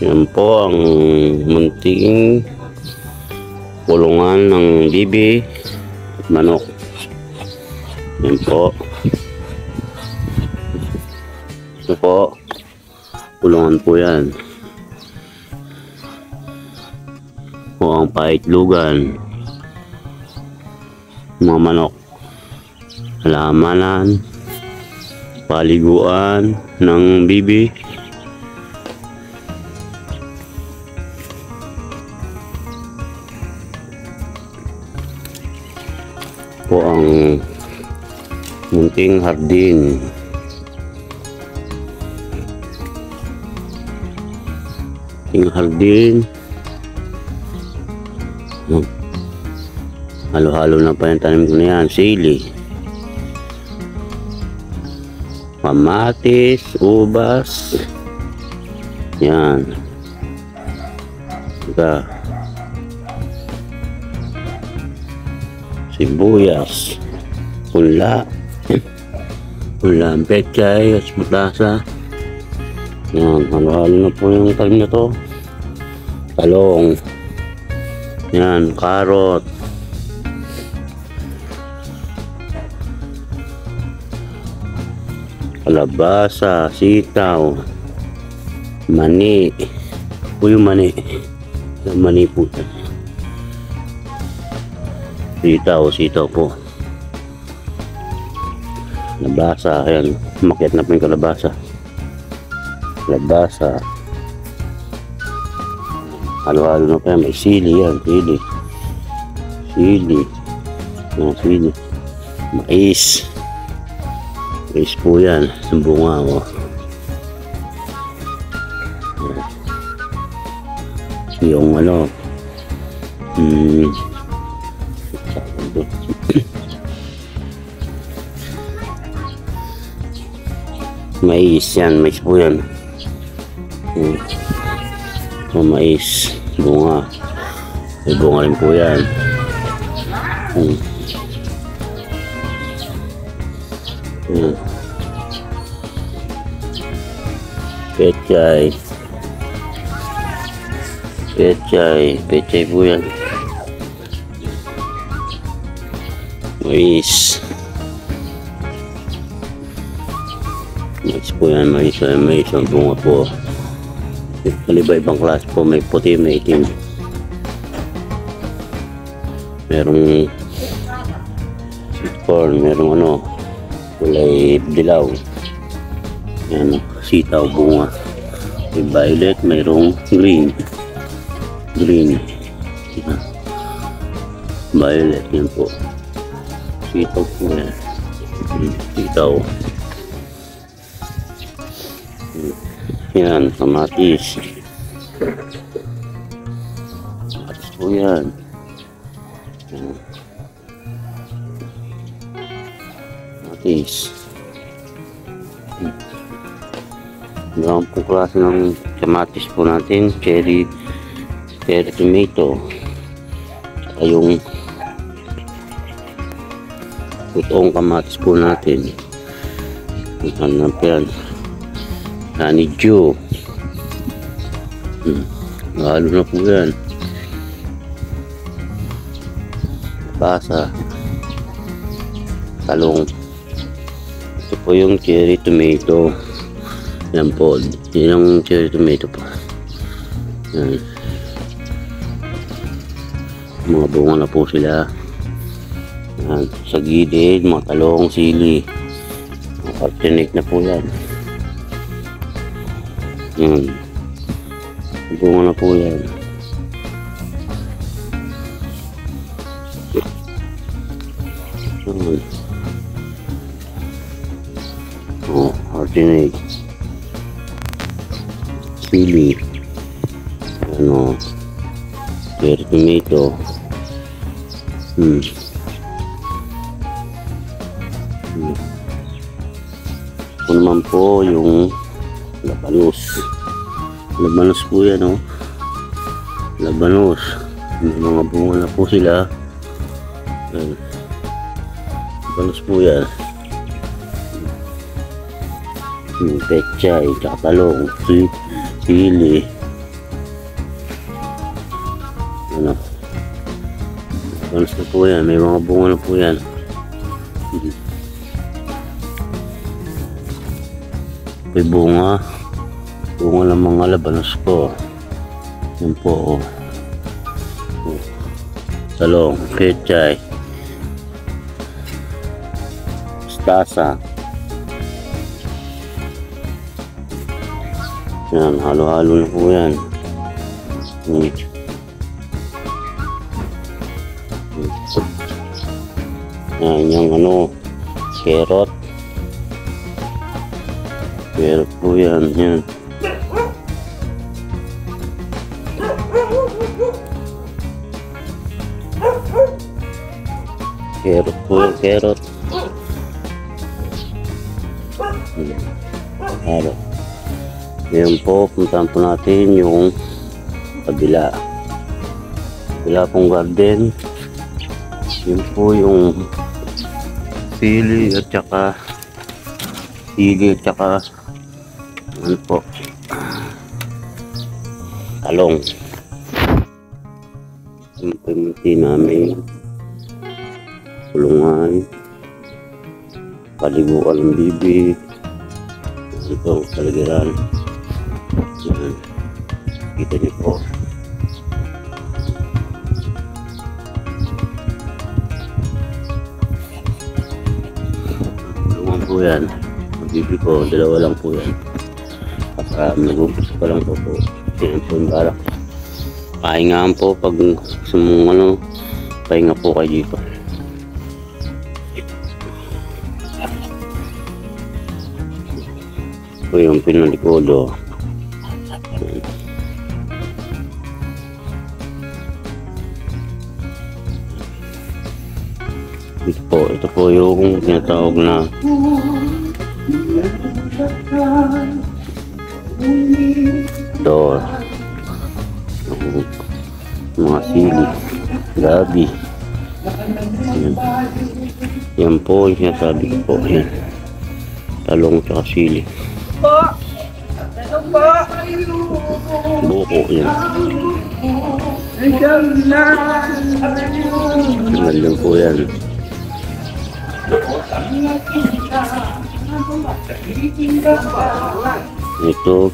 Yan po ang munting kulungan ng bibi at manok. Yan po. Ito po. Kulungan po yan. Po ang paitlugan. Mga manok. Halamanan. Paliguan ng bibi. Po ang munting hardin. Hardin. Halo-halo na pa yung tanim ko na yan. Sili, kamatis, ubas, yan. Saka sibuyas, punla, pechay, at mutasa. Yan, halo-halo na po yung tanim na to. Talong, yan, karot, kalabasa, sitaw, mani. Po yung mani. Yung mani po. Sitaw po. Kalabasa, ayan. Umakyat na po yung kalabasa. Kalabasa. Halo-halo na po yan. May sili yan. Sili. Sili. Mais. Mais po yan. Ang bunga ko. Yung ano. Mais yan. Mais po yan. Mais. Bunga. May bunga rin po yan. Pechay po yan. Mais po yan. Mais ang bunga po. Iba-ibang klase po. May puti, may itim. Merong sweet corn, merong ano, kulay dilaw. Yan, sitaw, bunga. May violet, mayroong green. Violet, yan po. Sitaw po yan. Sitaw. Yan, kamatis. Kamatis po yan. Kamatis. Ang po klase ng kamatis po natin. Cherry tomato. Saka yung totoong kamatis po natin. Hanap yan. Honeydew. Lalo na po yan. Basa. Talong. Ito po yung cherry tomato. Yan po. Yan yung cherry tomato po. Yan. Mga bunga na po sila. Yan. Sa gilid, mga talong, sili. Mga carcinate na po yan. Yan. Bunga na po yan. Carcinate. Sili. Ano. Cherry tomato. Ito naman po yung labanos. Labanos po yan, oh. Labanos. May mga bunga na po sila. Labanos po yan. Pechay, tsaka talong, sili, Ano? Labanos na po yan. May mga bunga na po yan. May bunga. Bunga ng mga labanos ko. Yan po. Talong, pechay, mustasa. Yan, halo-halo na po yan. Yan, yung ano, carrot. Carrot po yan, yan. Carrot po yung carrot. Carrot. Ngayon po, puntahan po natin yung kabila. Kabila pong garden. Yun po yung sili at saka ano po, talong. Yun po yung munti namin. Kulungan. Paliguan ng bibi. Ito, paligiran. Yan. Kita niyo po. Kulungan po yan. Ang bibi ko, dalawa lang po yan. Nag-upos pa lang po po. Yan po yung barak. Pahingaan po pag sumong ano, pahinga po kayo dito. Ito yung pinalikodo. Ito po yung tinatawag na door. Mga sili, gabi. Yan po yung sinasabi ko po. Yan. Talong at sili. Buko yan. Magandang po yan. Ito.